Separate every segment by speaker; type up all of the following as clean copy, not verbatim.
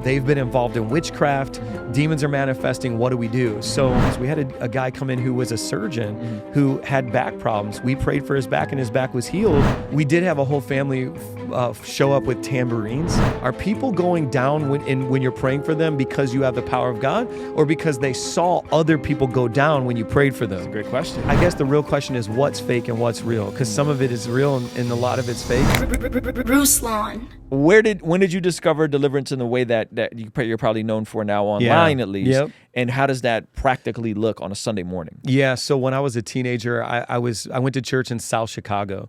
Speaker 1: They've been involved in witchcraft. Demons are manifesting. What do we do? So we had a guy come in who was a surgeon who had back problems. We prayed for his back and his back was healed. We did have a whole family show up with tambourines. Are people going down when you're praying for them because you have the power of God, or because they saw other people go down when you prayed for them?
Speaker 2: That's a great question.
Speaker 1: I guess the real question is what's fake and what's real, because some of it is real and a lot of it's fake.
Speaker 3: Ruslan.
Speaker 2: When did you discover Deliverance in the way that you're probably known for now online, at least?
Speaker 1: Yep.
Speaker 2: And how does that practically look on a Sunday morning?
Speaker 1: Yeah, so when I was a teenager, I went to church in South Chicago.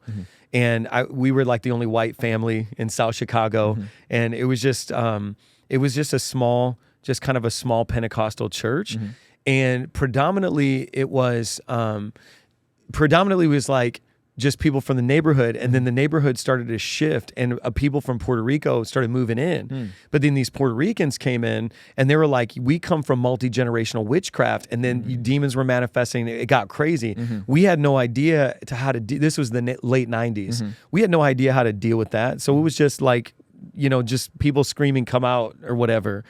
Speaker 1: And we were like the only white family in South Chicago. And it was just a small, just kind of a small Pentecostal church. And predominantly it was like just people from the neighborhood. And then the neighborhood started to shift and people from Puerto Rico started moving in. But then these Puerto Ricans came in and they were like, we come from multi-generational witchcraft. And then demons were manifesting. It got crazy. We had no idea how to this was the late 90s. We had no idea how to deal with that. So it was just like, just people screaming, come out or whatever.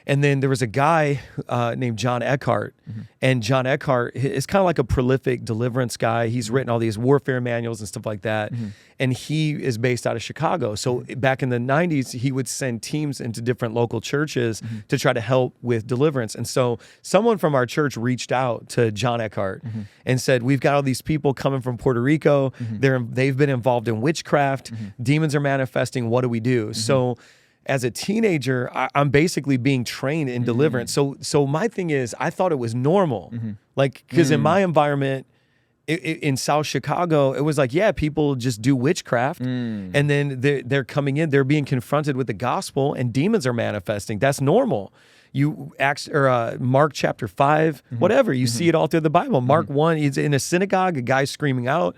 Speaker 1: And then there was a guy named John Eckhart. And John Eckhart is kind of like a prolific deliverance guy. He's written all these warfare manuals and stuff like that. And he is based out of Chicago. So back in the 90s, he would send teams into different local churches to try to help with deliverance. And so someone from our church reached out to John Eckhart and said, we've got all these people coming from Puerto Rico. They've been involved in witchcraft. Demons are manifesting. What do we do? So as a teenager, I'm basically being trained in deliverance. So my thing is, I thought it was normal. Like, because in my environment, in South Chicago, it was like, yeah, people just do witchcraft. And then they're coming in, they're being confronted with the gospel and demons are manifesting. That's normal. You Mark chapter 5, whatever, you see it all through the Bible. Mark 1, he's in a synagogue, a guy screaming out.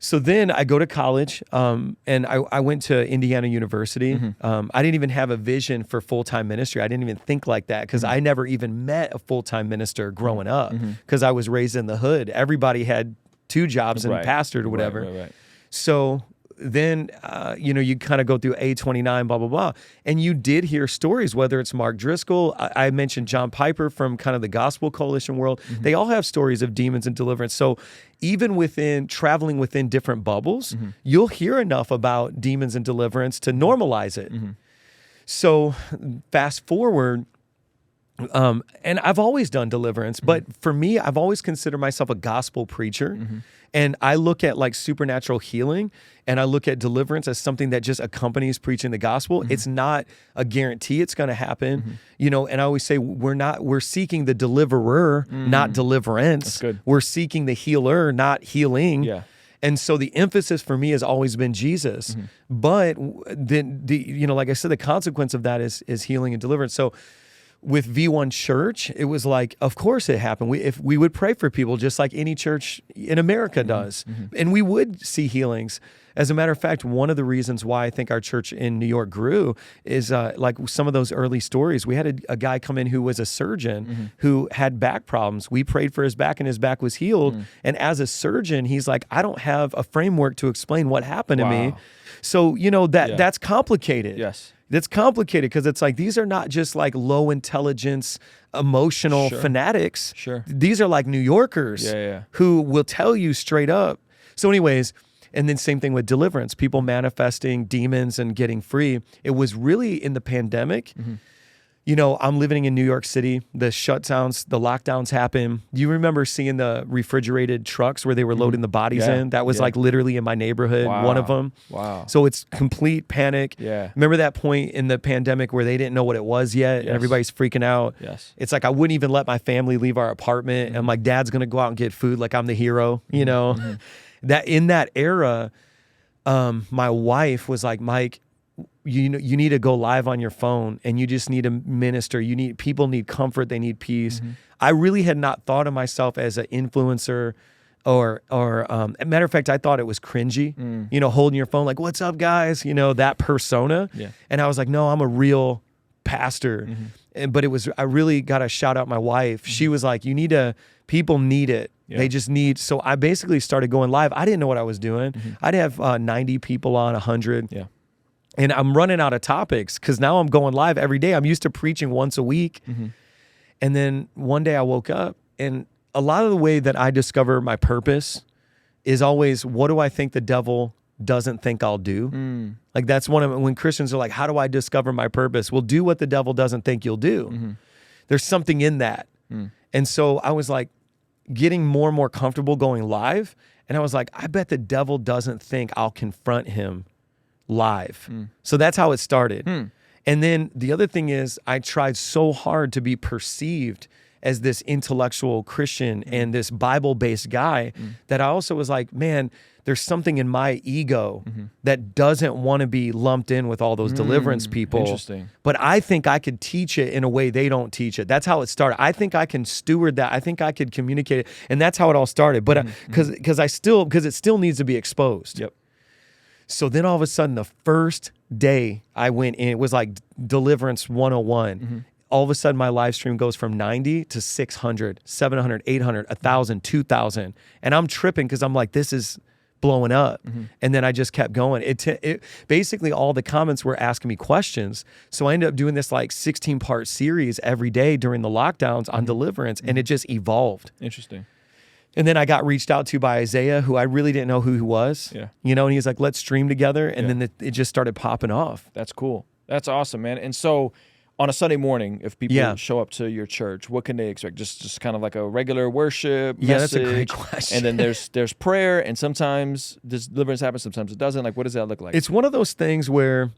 Speaker 1: So then I go to college, and I went to Indiana University. I didn't even have a vision for full-time ministry. I didn't even think like that because I never even met a full-time minister growing up because I was raised in the hood. Everybody had 2 jobs and pastored or whatever.
Speaker 2: Right.
Speaker 1: So then, you kind of go through A29, blah, blah, blah. And you did hear stories, whether it's Mark Driscoll, I mentioned John Piper from kind of the Gospel Coalition world. They all have stories of demons and deliverance. So even traveling within different bubbles, you'll hear enough about demons and deliverance to normalize it. So fast forward, and I've always done deliverance, but for me, I've always considered myself a gospel preacher. And I look at like supernatural healing and I look at deliverance as something that just accompanies preaching the gospel. It's not a guarantee it's going to happen, and I always say we're seeking the deliverer, not deliverance.
Speaker 2: That's good.
Speaker 1: We're seeking the healer, not healing.
Speaker 2: Yeah.
Speaker 1: And so the emphasis for me has always been Jesus. But then like I said, the consequence of that is healing and deliverance. So with V1 Church, it was like, of course it happened. We would pray for people just like any church in America does. And we would see healings. As a matter of fact, one of the reasons why I think our church in New York grew is like some of those early stories. We had a guy come in who was a surgeon who had back problems. We prayed for his back and his back was healed. And as a surgeon, he's like, I don't have a framework to explain what happened to me. So, that's complicated.
Speaker 2: Yes.
Speaker 1: That's complicated because it's like these are not just like low intelligence, emotional fanatics. These are like New Yorkers who will tell you straight up. So anyways, and then same thing with deliverance, people manifesting demons and getting free. It was really in the pandemic. I'm living in New York City. The shutdowns, the lockdowns happen. You remember seeing the refrigerated trucks where they were loading the bodies in? That was like literally in my neighborhood, one of them.
Speaker 2: Wow.
Speaker 1: So it's complete panic.
Speaker 2: Yeah.
Speaker 1: Remember that point in the pandemic where they didn't know what it was yet?
Speaker 2: Yes.
Speaker 1: Everybody's freaking out.
Speaker 2: Yes.
Speaker 1: It's like I wouldn't even let my family leave our apartment. And like, Dad's going to go out and get food like I'm the hero, That in that era, my wife was like, Mike, you need to go live on your phone and you just need to minister. People need comfort. They need peace. I really had not thought of myself as an influencer or a matter of fact, I thought it was cringy, holding your phone, like, what's up guys? That persona. Yeah. And I was like, no, I'm a real pastor. But I really got to shout out my wife. She was like, people need it. Yeah. They just need, so I basically started going live. I didn't know what I was doing. I'd have 90 people on, 100. Yeah. And I'm running out of topics because now I'm going live every day. I'm used to preaching once a week. And then one day I woke up, and a lot of the way that I discover my purpose is always, what do I think the devil doesn't think I'll do? Like that's one of when Christians are like, how do I discover my purpose? Well, do what the devil doesn't think you'll do. There's something in that. And so I was like getting more and more comfortable going live. And I was like, I bet the devil doesn't think I'll confront him live. So that's how it started. And then the other thing is I tried so hard to be perceived as this intellectual Christian and this Bible-based guy that I also was like, man, there's something in my ego that doesn't want to be lumped in with all those deliverance people.
Speaker 2: Interesting.
Speaker 1: But I think I could teach it in a way they don't teach it. That's how it started. I think I can steward that. I think I could communicate it. And that's how it all started. But because it still needs to be exposed.
Speaker 2: Yep.
Speaker 1: So then all of a sudden, the first day I went in, it was like Deliverance 101. All of a sudden, my live stream goes from 90 to 600, 700, 800, 1,000, 2,000. And I'm tripping because I'm like, this is blowing up. And then I just kept going. It basically all the comments were asking me questions. So I ended up doing this like 16-part series every day during the lockdowns on deliverance, and it just evolved.
Speaker 2: Interesting.
Speaker 1: And then I got reached out to by Isaiah, who I really didn't know who he was.
Speaker 2: Yeah.
Speaker 1: You know, and he's like, let's stream together. And then it just started popping off.
Speaker 2: That's cool. That's awesome, man. And so on a Sunday morning, if people show up to your church, what can they expect? Just kind of like a regular worship message?
Speaker 1: That's a great question.
Speaker 2: And then there's prayer, and sometimes this deliverance happens, sometimes it doesn't. Like, what does that look like?
Speaker 1: It's one of those things where,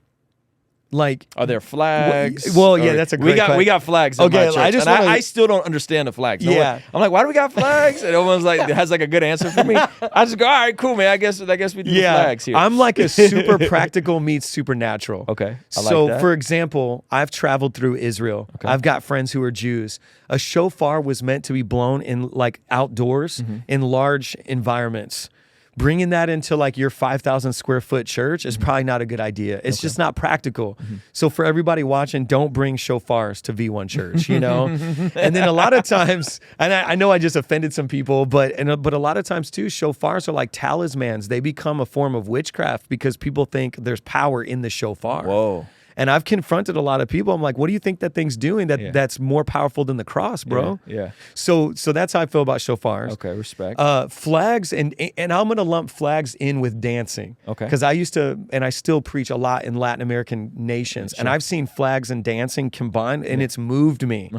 Speaker 1: like,
Speaker 2: are there flags?
Speaker 1: Well, yeah, that's a great question.
Speaker 2: We got flags in my church. I still don't understand the flags. I'm like, why do we got flags? And everyone's like, it has like a good answer for me. I just go, all right, cool, man. I guess we do the flags here.
Speaker 1: I'm like a super practical meets supernatural.
Speaker 2: Okay.
Speaker 1: So, for example, I've traveled through Israel. Okay. I've got friends who are Jews. A shofar was meant to be blown in like outdoors in large environments. Bringing that into like your 5,000 square foot church is probably not a good idea. It's just not practical. So for everybody watching, don't bring shofars to V1 Church, you know? And then a lot of times, and I know I just offended some people, but a lot of times too, shofars are like talismans. They become a form of witchcraft because people think there's power in the shofar.
Speaker 2: Whoa.
Speaker 1: And I've confronted a lot of people. I'm like, what do you think that thing's doing that's more powerful than the cross, bro?
Speaker 2: Yeah.
Speaker 1: So that's how I feel about shofars.
Speaker 2: Okay, respect.
Speaker 1: Flags, and I'm going to lump flags in with dancing.
Speaker 2: Okay.
Speaker 1: Because I used to, and I still preach a lot in Latin American nations. And I've seen flags and dancing combined, and it's moved me.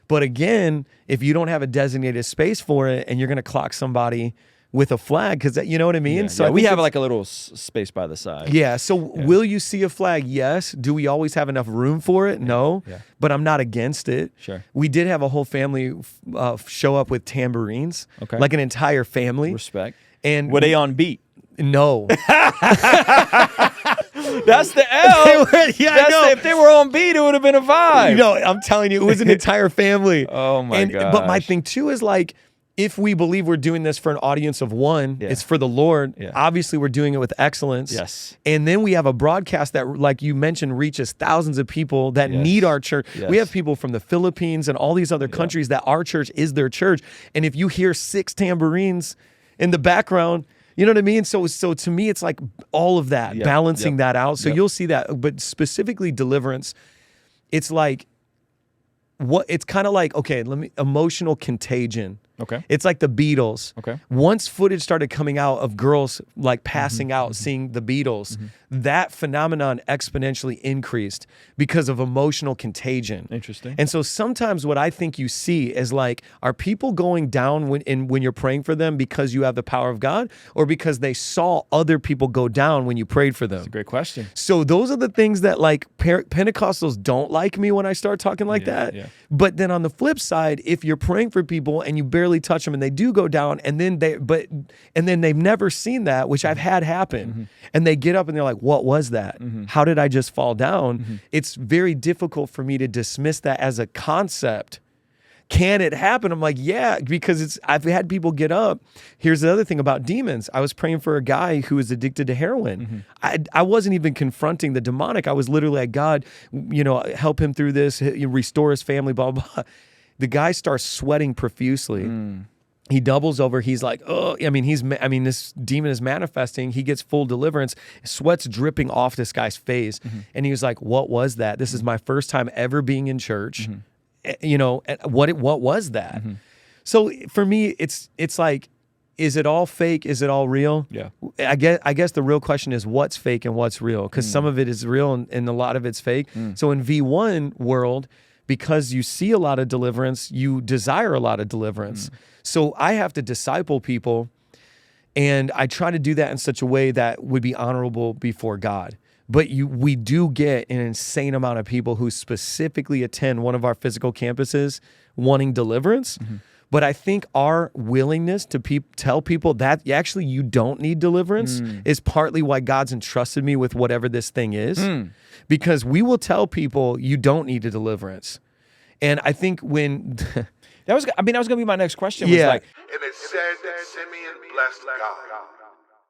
Speaker 1: But again, if you don't have a designated space for it and you're going to clock somebody with a flag, because you know what I mean?
Speaker 2: Yeah, so we have like a little space by the side.
Speaker 1: Yeah. So will you see a flag? Yes. Do we always have enough room for it? No. Yeah. But I'm not against it.
Speaker 2: Sure.
Speaker 1: We did have a whole family show up with tambourines. Okay. Like an entire family.
Speaker 2: Respect.
Speaker 1: And
Speaker 2: were they on beat?
Speaker 1: No.
Speaker 2: That's the L. If they were on beat, it would have been a vibe.
Speaker 1: No, I'm telling you, it was an entire family.
Speaker 2: Oh my god!
Speaker 1: But my thing too is like, if we believe we're doing this for an audience of one, it's for the Lord. Yeah. Obviously, we're doing it with excellence.
Speaker 2: Yes.
Speaker 1: And then we have a broadcast that, like you mentioned, reaches thousands of people that need our church. Yes. We have people from the Philippines and all these other countries that our church is their church. And if you hear 6 tambourines in the background, you know what I mean? So to me, it's like all of that, balancing that out. So you'll see that. But specifically Deliverance, it's like, it's kind of like, okay, emotional contagion.
Speaker 2: Okay.
Speaker 1: It's like the Beatles.
Speaker 2: Okay.
Speaker 1: Once footage started coming out of girls like passing out, seeing the Beatles, that phenomenon exponentially increased because of emotional contagion.
Speaker 2: Interesting.
Speaker 1: And so sometimes what I think you see is like, are people going down when you're praying for them because you have the power of God, or because they saw other people go down when you prayed for them?
Speaker 2: That's a great question.
Speaker 1: So those are the things that like Pentecostals don't like me when I start talking like that. Yeah. But then on the flip side, if you're praying for people and you barely touch them and they do go down, and then they've never seen that, which I've had happen, and they get up and they're like, what was that? How did I just fall down? It's very difficult for me to dismiss that as a concept. Can it happen? I'm like, yeah, because I've had people get up. Here's the other thing about demons. I was praying for a guy who was addicted to heroin. I wasn't even confronting the demonic. I was literally like, God, help him through this, restore his family, blah, blah, blah. The guy starts sweating profusely. He doubles over. He's like, oh, this demon is manifesting. He gets full deliverance. Sweat's dripping off this guy's face. And he was like, what was that? This is my first time ever being in church. You know, what was that? So for me, it's like, is it all fake? Is it all real?
Speaker 2: Yeah.
Speaker 1: I guess the real question is what's fake and what's real? Because some of it is real and a lot of it's fake. So in V1 world, because you see a lot of deliverance, you desire a lot of deliverance. So I have to disciple people, and I try to do that in such a way that would be honorable before God. But we do get an insane amount of people who specifically attend one of our physical campuses wanting deliverance. But I think our willingness to tell people that actually you don't need deliverance is partly why God's entrusted me with whatever this thing is. Because we will tell people you don't need a deliverance. And I think when...
Speaker 2: that was going to be my next question. Was like,
Speaker 4: and it said that Simeon blessed God.